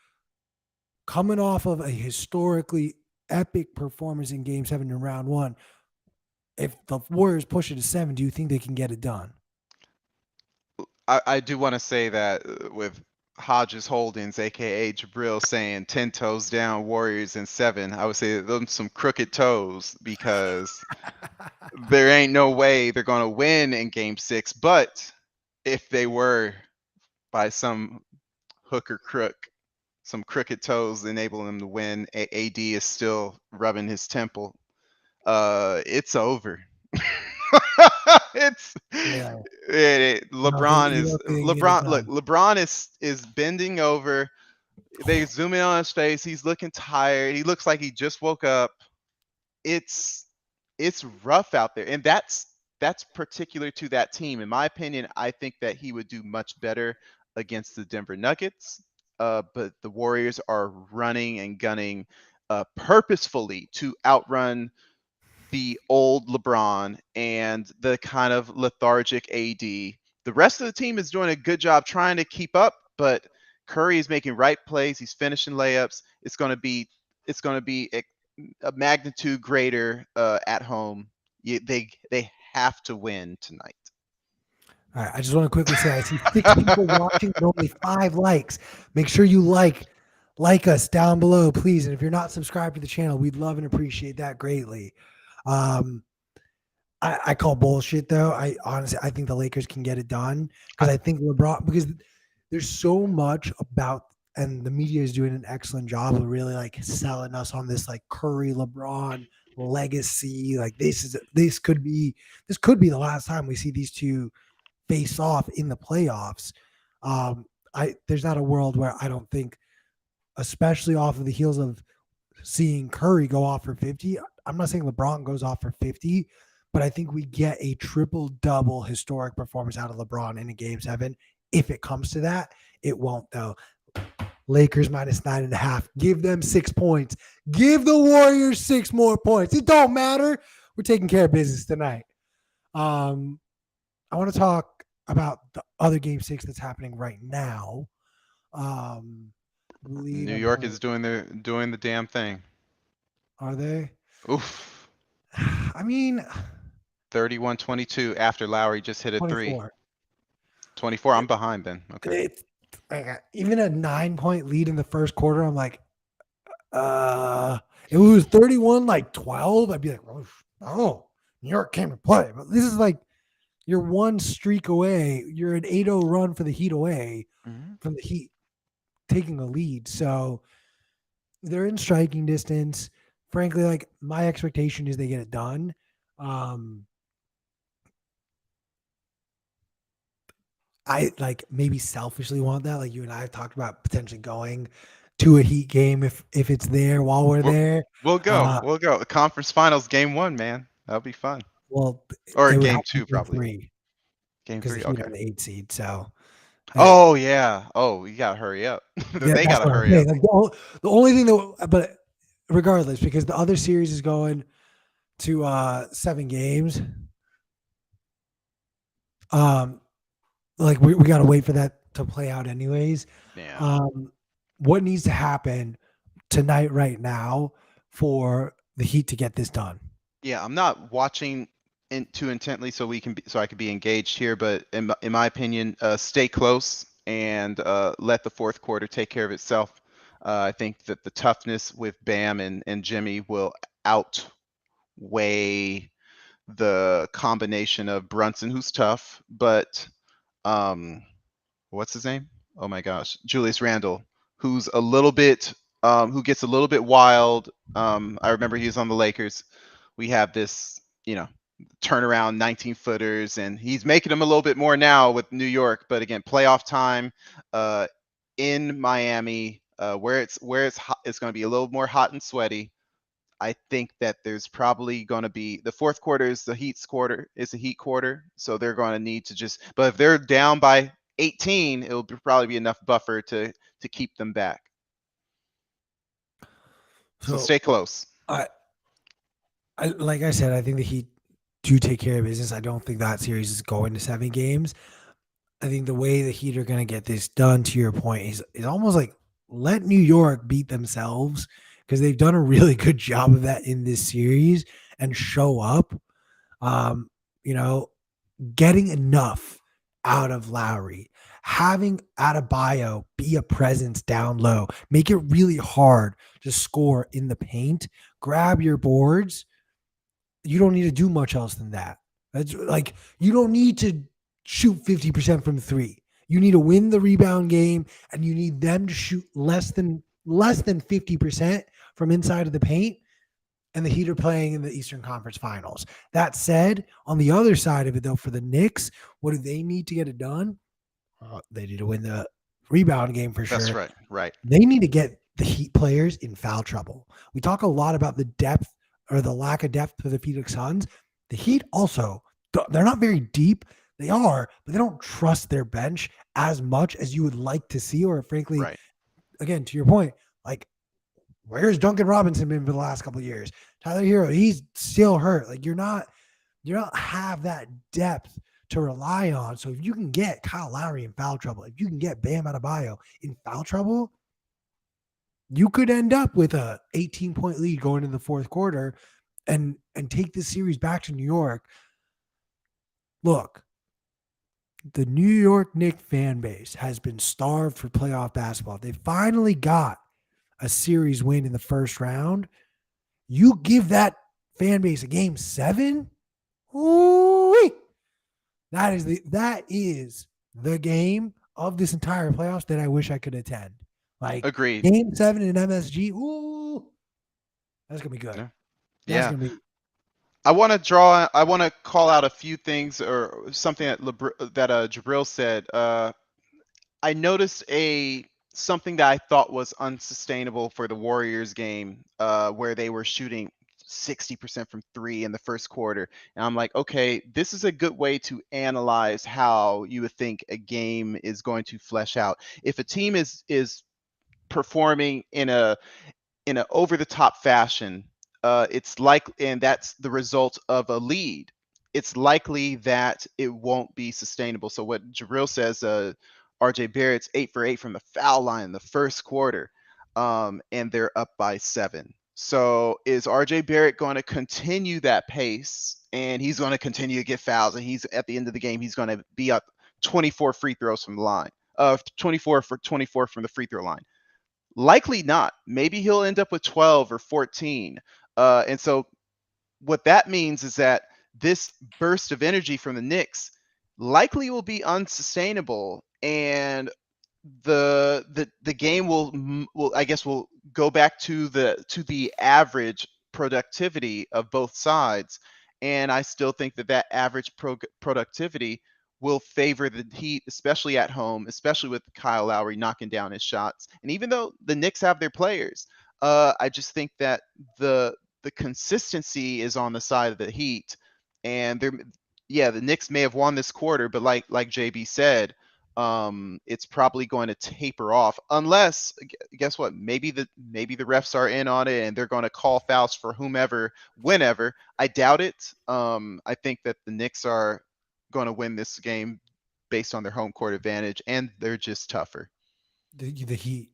coming off of a historically epic performance in Game 7 in round one? If the Warriors push it to 7, do you think they can get it done? I do want to say that with Hodges Holdings, aka Jabril, saying 10 toes down, Warriors in 7, I would say them some crooked toes because there ain't no way they're going to win in Game 6. But if they were by some hook or crook, some crooked toes enabling them to win, AD is still rubbing his temple. It's over. it's Yeah, LeBron you is don't think they can get it Look, done. LeBron is bending over. They zoom in on his face. He's looking tired. He looks like he just woke up. It's it's rough out there, and that's particular to that team. In my opinion, I think that he would do much better against the Denver Nuggets. But the Warriors are running and gunning purposefully to outrun the old LeBron and the kind of lethargic AD. The rest of the team is doing a good job trying to keep up, but Curry is making right plays. He's finishing layups. It's going to be a magnitude greater at home. They have to win tonight. All right, I just want to quickly say I see 6 people watching and only 5 likes. Make sure you like us down below, please. And if you're not subscribed to the channel, we'd love and appreciate that greatly. Um, I call bullshit though. I honestly I think the Lakers can get it done because I think LeBron because there's so much about and the media is doing an excellent job of really like selling us on this like Curry LeBron legacy. Like this could be the last time we see these two face off in the playoffs. I there's not a world where I don't think, especially off of the heels of seeing Curry go off for 50. I'm not saying LeBron goes off for 50, but I think we get a triple double historic performance out of LeBron in a Game 7. If it comes to that, it won't though. Lakers -9.5. Give them 6 points. Give the Warriors 6 more points. It don't matter. We're taking care of business tonight. I want to talk about the other game 6 that's happening right now. Um, I believe New I'm York playing. is doing the damn thing. Are they? Oof. I mean, 31-22 after Lowry just hit a three. 24. 24. I'm It, behind then. Okay. it's like even a 9 point lead in the first quarter. I'm like, if it was 31 like 12, I'd be like, oh, New York came to play. But this is like you're one streak away. You're an 8-0 run for the Heat away Mhm. from the Heat taking a lead. So they're in striking distance. Frankly, like my expectation is they get it done. Um, I like maybe selfishly want that. Like you and I have talked about potentially going to a Heat game if it's there while we're We'll, there. we'll go. Uh, We'll go. The conference finals, game 1, man. That'll be fun. well, Or it would game have to be 2, game probably. three Game because the 3. Heat Okay. are the 8 seed. So uh, Oh yeah. Oh, you gotta hurry up. They that's gotta what I'm hurry up. saying. Like the only thing that, but regardless, because the other series is going to 7 games. Um, like we got to wait for that to play out anyways. Yeah. Um, what needs to happen tonight, right now, for the Heat to get this done? Yeah, I'm not watching too intently so I could be engaged here, but in my opinion, stay close and let the fourth quarter take care of itself. I think that the toughness with Bam and Jimmy will outweigh the combination of Brunson, who's tough, but um, what's his name? Oh my gosh, Julius Randle, who's a little bit who gets a little bit wild. I remember he was on the Lakers. We have this, you know, turnaround 19 footers, and he's making them a little bit more now with New York. But again, playoff time uh, in Miami, where it's hot, it's going to be a little more hot and sweaty. I think that there's probably going to be the fourth quarter is the Heat's quarter, is the Heat quarter, so they're going to need to just. But if they're down by 18, it'll probably be enough buffer to keep them back. So So stay close. I, I like I said, I think the Heat do take care of business. I don't think that series is going to 7 games. I think the way the Heat are going to get this done, to your point, is almost like let New York beat themselves because they've done a really good job of that in this series and show up. Um, you know, getting enough out of Lowry, having Adebayo be a presence down low, make it really hard to score in the paint, grab your boards. You don't need to do much else than that. That's like you don't need to shoot 50% from three. You need to win the rebound game and you need them to shoot less than 50% from inside of the paint, and the Heat are playing in the Eastern Conference Finals. That said, on the other side of it, though, for the Knicks, what do they need to get it done? They need to win the rebound game for That's sure. right. Right. They need to get the Heat players in foul trouble. We talk a lot about the depth or the lack of depth for the Phoenix Suns. The Heat also, they're not very deep. They are, but they don't trust their bench as much as you would like to see, or frankly, Right. again, to your point, like where's Duncan Robinson been for the last couple of years? Tyler Hero, he's still hurt. Like you don't have that depth to rely on. So if you can get Kyle Lowry in foul trouble, if you can get Bam Adebayo in foul trouble, you could end up with a 18-point lead going into the fourth quarter and take this series back to New York. Look, the New York Knicks fan base has been starved for playoff basketball. They finally got a series win in the first round. You give that fan base a game 7, ooh, that is the game of this entire playoffs that I wish I could attend. Like Agreed. game 7 in MSG, ooh, that's gonna be good. Yeah. That's Yeah. gonna be I want to call out a few things or something that Jabril said. I noticed a something that I thought was unsustainable for the Warriors game, where they were shooting 60% from three in the first quarter. And I'm like, okay, this is a good way to analyze how you would think a game is going to flesh out. If a team is performing in a over the top fashion, it's like, and that's the result of a lead. it's likely that it won't be sustainable. So what Jabril says, RJ Barrett's 8 for 8 from the foul line in the first quarter, and they're up by 7. So is RJ Barrett going to continue that pace, and he's going to continue to get fouls, and he's at the end of the game he's going to be up 24 free throws from the line, 24 for 24 from the free throw line? Likely not. Maybe he'll end up with 12 or 14. And so what that means is that this burst of energy from the Knicks likely will be unsustainable, and the game will I guess will go back to the average productivity of both sides, and I still think that average productivity will favor the Heat, especially at home, especially with Kyle Lowry knocking down his shots. And even though the Knicks have their players, I just think that the consistency is on the side of the Heat, and the Knicks may have won this quarter, but like JB said, it's probably going to taper off unless guess what? Maybe the refs are in on it and they're going to call fouls for whomever, whenever. I doubt it. I think that the Knicks are going to win this game based on their home court advantage, and they're just tougher. The Heat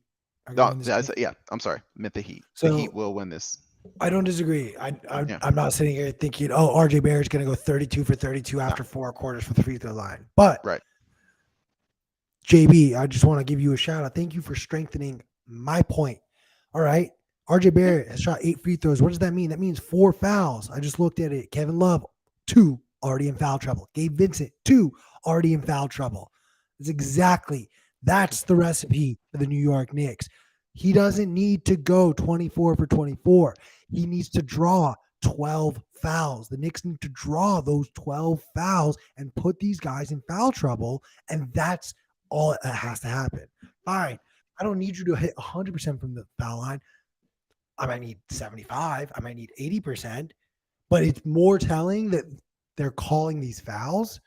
are going to No, win this game. yeah, I'm sorry, I meant the Heat. The Heat So will win this. I don't disagree. Yeah, I'm not sitting here thinking, oh, RJ Barrett's going to go 32 for 32 no, after 4 quarters for the free throw line. But right. JB, I just want to give you a shout out. Thank you for strengthening my point. All right. RJ Yeah, Barrett has shot 8 free throws. What does that mean? That means 4 fouls. I just looked at it. Kevin Love, 2 already in foul trouble. Gabe Vincent, 2 already in foul trouble. That's the recipe for the New York Knicks. He doesn't need to go 24 for 24. He needs to draw 12 fouls. The Knicks need to draw those 12 fouls and put these guys in foul trouble. And that's all that has to happen. Fine. I don't need you to hit 100% from the foul line. I might need 75. I might need 80%. But it's more telling that they're calling these fouls,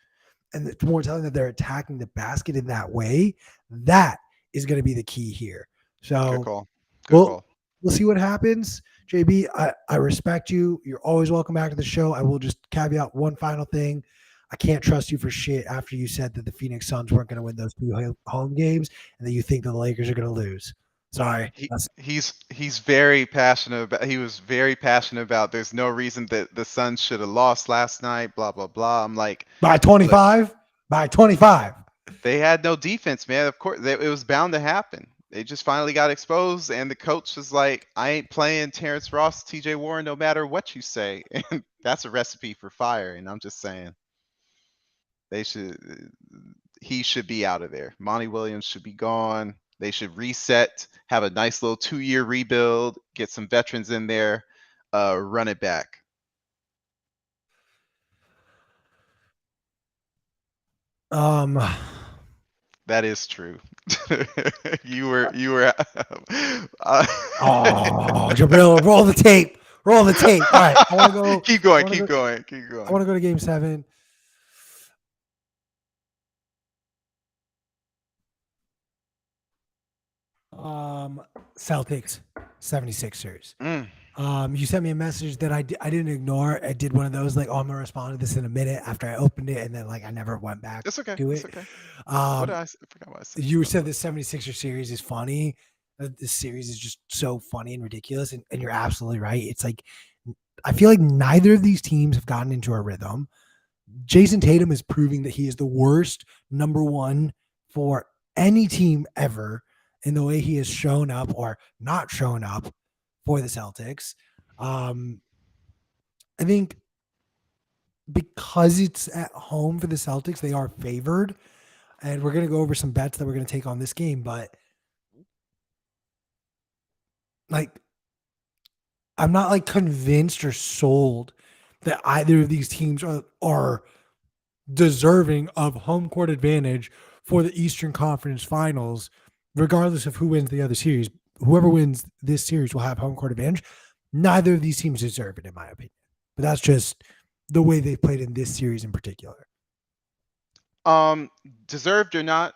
and it's more telling that they're attacking the basket in that way. That is going to be the key here. good So call. Good we'll call. we'll see what happens. JB, I respect you. You're always welcome back to the show. I will just caveat one final thing. I can't trust you for shit after you said that the Phoenix Suns weren't going to win those 2 home games and that you think the Lakers are going to lose. Sorry. He's very passionate about. He was very passionate about. There's no reason that the Suns should have lost last night. Blah blah blah. I'm like, By look, 25? By 25. they had no defense, man. Of course, it was bound to happen. They just finally got exposed, and the coach was like, "I ain't playing Terrence Ross, T.J. Warren, no matter what you say." And that's a recipe for fire. And I'm just saying, they should. He should be out of there. Monty Williams should be gone. They should reset, have a nice little 2-year rebuild, get some veterans in there, run it back. Um, That is true. you were. uh, Jabril, roll the tape. Roll the tape. All right. I want to go. keep I going. want to Keep go. going. Keep I want going. to go to game 7. Celtics 76ers. Mm, You sent me a message that I didn't ignore. I did one of those like, oh, I'm gonna respond to this in a minute after I opened it, and then like I never went back it's okay. to It's it. okay. Um, I forgot what I said. you said the 76er series is funny. This series is just so funny and ridiculous, and you're absolutely right. It's like I feel like neither of these teams have gotten into a rhythm. Jason Tatum is proving that he is the worst number one for any team ever in the way he has shown up or not shown up for the Celtics. I think because it's at home for the Celtics, they are favored. And we're going to go over some bets that we're going to take on this game. But like, I'm not like convinced or sold that either of these teams are deserving of home court advantage for the Eastern Conference Finals, regardless of who wins the other series. Whoever wins this series will have home court advantage. Neither of these teams deserve it, in my opinion. But that's just the way they played in this series in particular. Deserved or not,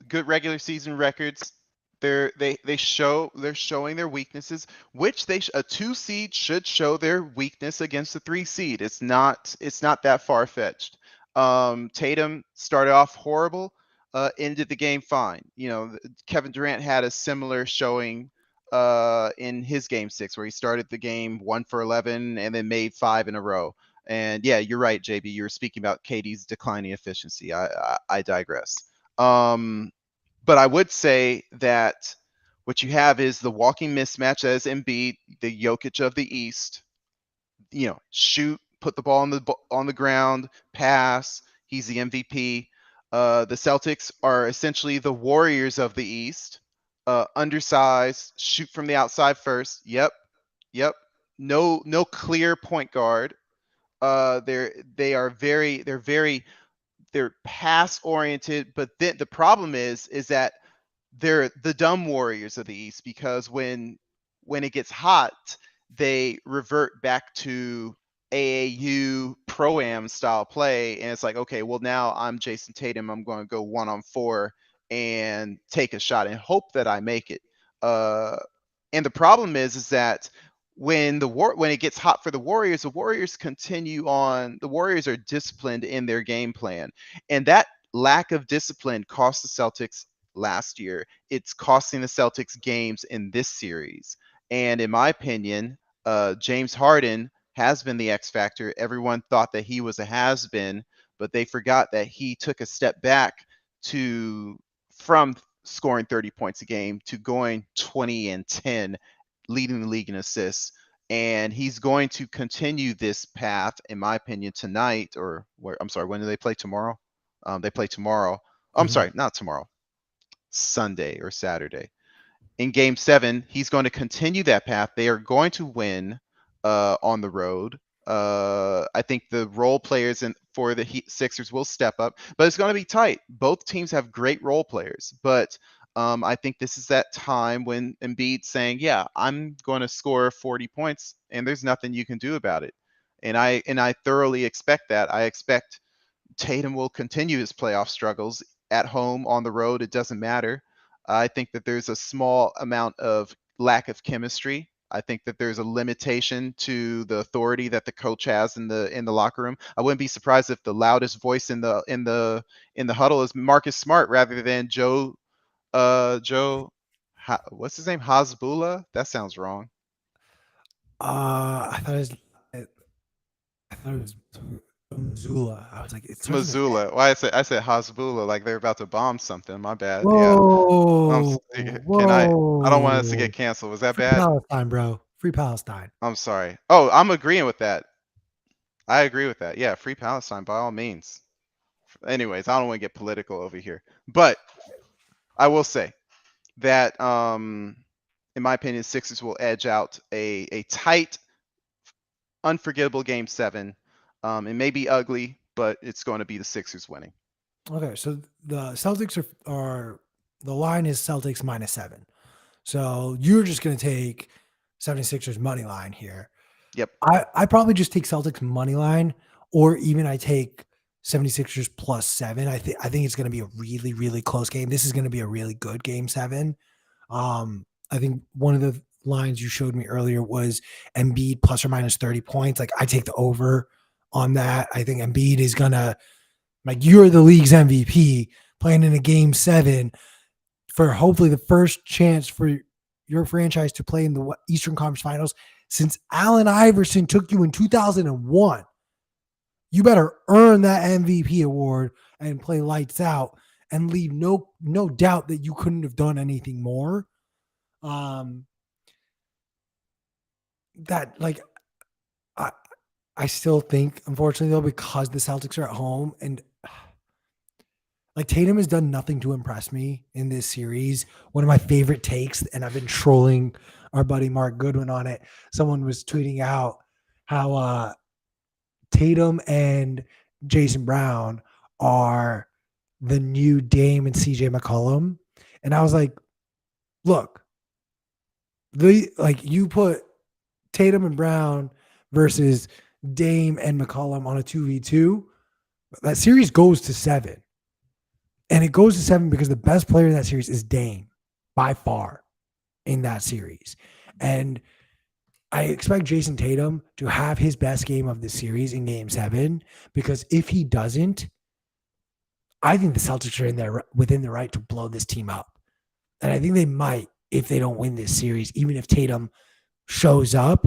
good regular season records. they're showing their weaknesses, which a 2 seed should show their weakness against the 3 seed. It's not that far fetched. Tatum started off horrible, ended the game fine. Kevin Durant had a similar showing in his game 6, where he started the game 1 for 11 and then made 5 in a row. And yeah, you're right, JB. You were speaking about KD's declining efficiency. I digress. But I would say that what you have is the walking mismatch as Embiid, the Jokic of the East. Shoot, put the ball on the ground, pass. He's the MVP. The Celtics are essentially the Warriors of the East. Undersized, shoot from the outside first. Yep. No clear point guard. They're pass oriented, but then the problem is that they're the dumb Warriors of the East, because when it gets hot, they revert back to AAU pro-am style play, and it's like, okay, well, now I'm Jason Tatum, I'm going to go 1-on-4 and take a shot and hope that I make it. And the problem is that when it gets hot for the Warriors the Warriors are disciplined in their game plan, and that lack of discipline cost the Celtics last year. It's costing the Celtics games in this series. And in my opinion, James Harden has been the X factor. Everyone thought that he was a has-been, but they forgot that he took a step back from scoring 30 points a game to going 20 and 10, leading the league in assists. And he's going to continue this path, in my opinion, tonight, when do they play tomorrow? They play tomorrow. I'm sorry, not tomorrow. Sunday or Saturday. In game 7, he's going to continue that path. They are going to win on the road. I think the role players for the Sixers will step up, but it's going to be tight. Both teams have great role players, but I think this is that time when Embiid's saying, yeah, I'm going to score 40 points, and there's nothing you can do about it. And I thoroughly expect that. I expect Tatum will continue his playoff struggles at home, on the road. It doesn't matter. I think that there's a small amount of lack of chemistry. I think that there's a limitation to the authority that the coach has in the locker room. I wouldn't be surprised if the loudest voice in the huddle is Marcus Smart rather than what's his name? Hasbullah? That sounds wrong. I thought it was Missoula. I was like, it's Missoula. Why I said Hasbullah like they're about to bomb something. My bad. Yeah. Whoa, Can I don't want us to whoa. get canceled. Was that Free bad? Palestine, bro. Free Palestine. I'm sorry. Oh, I'm agreeing with that. I agree with that. Yeah, free Palestine by all means. Anyways, I don't want to get political over here. But I will say that in my opinion, Sixers will edge out a tight, unforgettable game 7. It may be ugly, but it's going to be the Sixers winning. Okay, so the Celtics are the line is Celtics -7. So you're just going to take 76ers money line here. Yep. I probably just take Celtics money line, or even I take 76ers +7. I think it's going to be a really, really close game. This is going to be a really good game 7. I think one of the lines you showed me earlier was Embiid ±30 points. Like, I take the over on that. I think Embiid is going to, like, you're the league's MVP playing in a game 7 for hopefully the first chance for your franchise to play in the Eastern Conference Finals since Allen Iverson took you in 2001. You better earn that MVP award and play lights out and leave no doubt that you couldn't have done anything more. That, like, I still think, unfortunately, though, because the Celtics are at home and like, Tatum has done nothing to impress me in this series. One of my favorite takes, and I've been trolling our buddy Mark Goodwin on it. Someone was tweeting out how Tatum and Jason Brown are the new Dame and CJ McCollum. And I was like, look, you put Tatum and Brown versus Dame and McCollum on a 2v2, that series goes to 7. And it goes to 7 because the best player in that series is Dame. by far in that series. And I expect Jason Tatum to have his best game of the series in game 7, because if he doesn't, I think the Celtics are in there within the right to blow this team up. And I think they might if they don't win this series, even if Tatum shows up.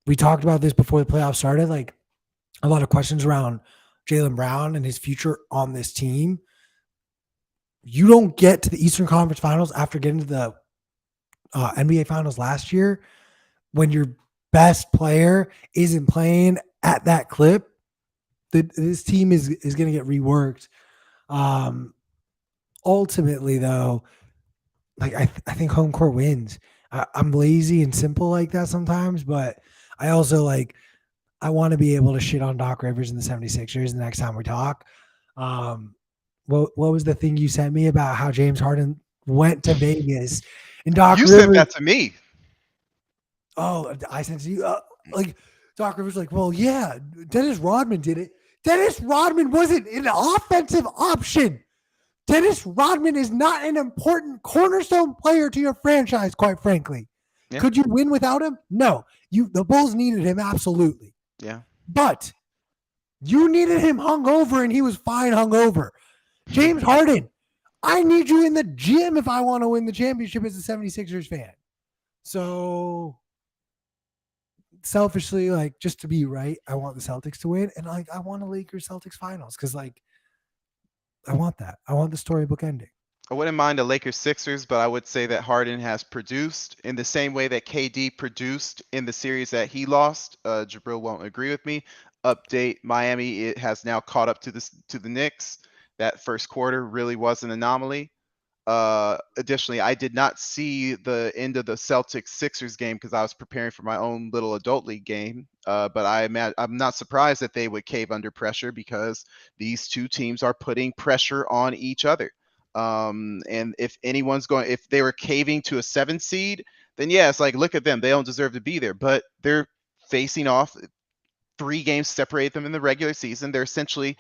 We talked about this before the playoffs started, like a lot of questions around Jaylen Brown and his future on this team. You don't get to the Eastern Conference Finals after getting to the NBA Finals last year when your best player isn't playing at that clip. This team is going to get reworked. Ultimately, though, like I think home court wins. I'm lazy and simple like that sometimes, but I also I want to be able to shit on Doc Rivers and the 76ers the next time we talk. What was the thing you sent me about how James Harden went to Vegas and Doc You Rivers? sent that to me. Oh, I sent it to you. Like Doc Rivers, like, well, yeah, Dennis Rodman did it. Dennis Rodman wasn't an offensive option. Dennis Rodman is not an important cornerstone player to your franchise, quite frankly. Yeah. Could you win without him? No. The Bulls needed him, absolutely. Yeah. But you needed him hungover, and he was fine hungover. James Harden, I need you in the gym if I want to win the championship as a 76ers fan. So selfishly, just to be right, I want the Celtics to win, and I want a Lakers Celtics finals because I want that. I want the storybook ending. I wouldn't mind a Lakers Sixers, but I would say that Harden has produced in the same way that KD produced in the series that he lost. Jabril won't agree with me. Update: Miami, it has now caught up to the Knicks. That first quarter really was an anomaly. Additionally, I did not see the end of the Celtics Sixers game because I was preparing for my own little adult league game. But I'm not surprised that they would cave under pressure because these two teams are putting pressure on each other. And if they were caving to a 7 seed, then yeah, it's like, look at them. They don't deserve to be there, but they're facing off. 3 games separate them in the regular season. They're essentially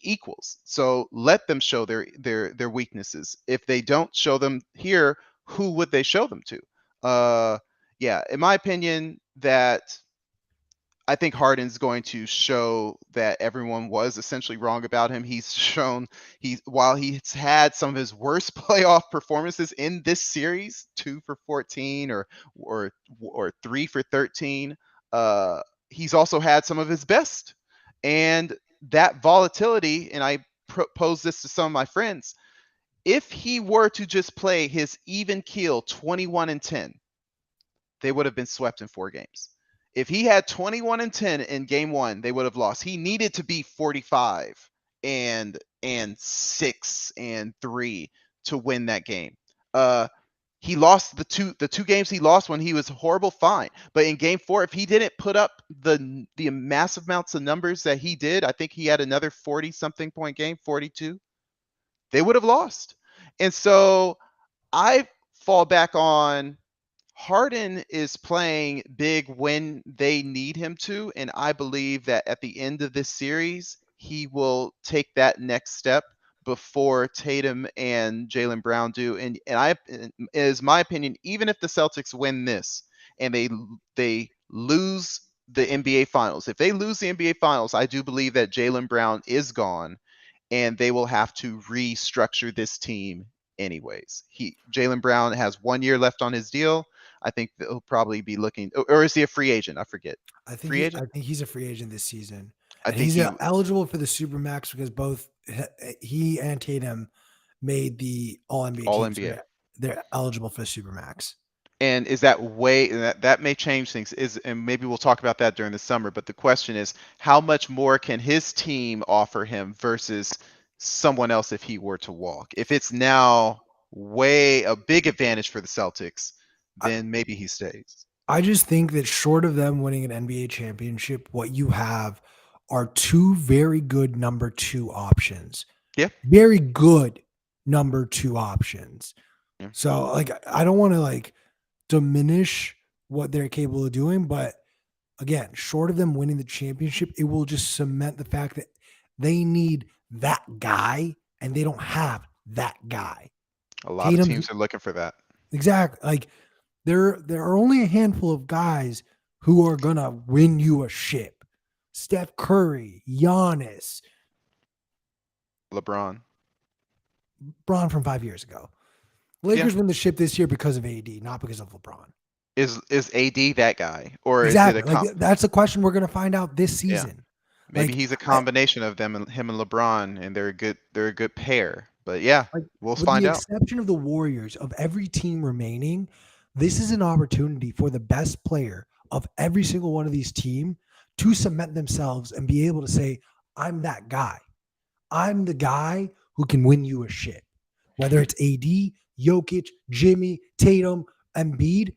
equals. So let them show their weaknesses. If they don't show them here, who would they show them to? Yeah, in my opinion, that I think Harden's going to show that everyone was essentially wrong about him. He's shown while he's had some of his worst playoff performances in this series, 2 for 14 or 3 for 13. He's also had some of his best, and that volatility. And I pose this to some of my friends: if he were to just play his even keel 21-10, they would have been swept in 4 games. If he had 21-10 in game 1, they would have lost. He needed to be 45 and 6 and 3 to win that game. He lost the two games he lost when he was horrible, fine. But in game 4, if he didn't put up the massive amounts of numbers that he did, I think he had another 40-something point game, 42, they would have lost. And so I fall back on Harden is playing big when they need him to, and I believe that at the end of this series, he will take that next step before Tatum and Jaylen Brown do. And it is my opinion, even if the Celtics win this and they lose the NBA Finals, if they lose the NBA Finals, I do believe that Jaylen Brown is gone, and they will have to restructure this team anyways. Jaylen Brown has 1 year left on his deal. I think he'll probably be looking, or is he a free agent? I forget. I think he's a free agent this season. I think he's eligible for the Supermax because both he and Tatum made the All NBA teams. They're eligible for the Supermax. And is that that may change things? And maybe we'll talk about that during the summer. But the question is, how much more can his team offer him versus someone else if he were to walk? If it's now a big advantage for the Celtics, then maybe he stays. I just think that short of them winning an NBA championship, what you have are 2 very good number 2 options. Yeah. Very good number 2 options. Yeah. So I don't want to diminish what they're capable of doing, but again, short of them winning the championship, it will just cement the fact that they need that guy and they don't have that guy. A lot of Tatum's teams are looking for that. exact like there are only a handful of guys who are gonna win you a ship. Steph Curry, Giannis, LeBron. Braun from 5 years ago. Yeah. Lakers win the ship this year because of AD, not because of LeBron. Is AD that guy, or is it a Exactly. Like that's a question we're gonna find out this yeah? season. Maybe Like he's a I, combination of them and him and LeBron, and they're a good pair. But yeah, like we'll with the find out. exception of the Warriors, of every team remaining, this is an opportunity for the best player of every single one of these teams to cement themselves and be able to say, I'm that guy. I'm the guy who can win you a shit. Whether it's AD, Jokic, Jimmy, Tatum, Embiid,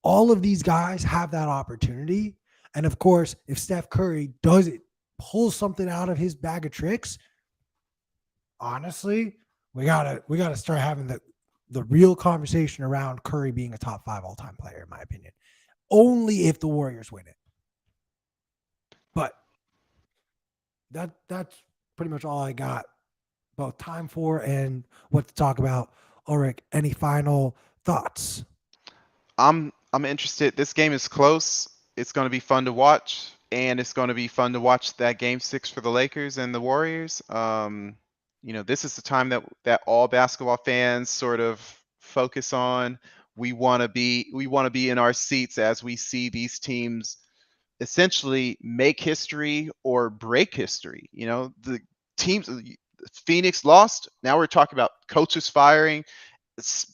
all of these guys have that opportunity. And of course, if Steph Curry does it, pull something out of his bag of tricks, honestly, we gotta start having the real conversation around Curry being a top 5 all-time player, in my opinion. Only if the Warriors win it. But that's pretty much all I got about time for and what to talk about. Ulric, any final thoughts? I'm interested. This game is close. It's going to be fun to watch, and it's going to be fun to watch that game 6 for the Lakers and the Warriors. This is the time that all basketball fans sort of focus on. We want to be in our seats as we see these teams essentially make history or break history. The teams, Phoenix lost. Now we're talking about coaches firing. It's,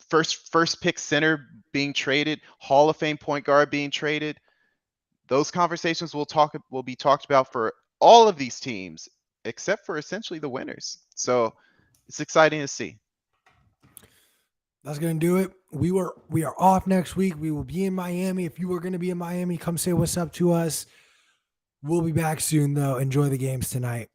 first pick center being traded, Hall of Fame point guard being traded. Those conversations will be talked about for all of these teams, except for essentially the winners. So it's exciting to see. That's gonna do it. We are off next week. We will be in Miami. If you are gonna be in Miami, come say what's up to us. We'll be back soon though. Enjoy the games tonight.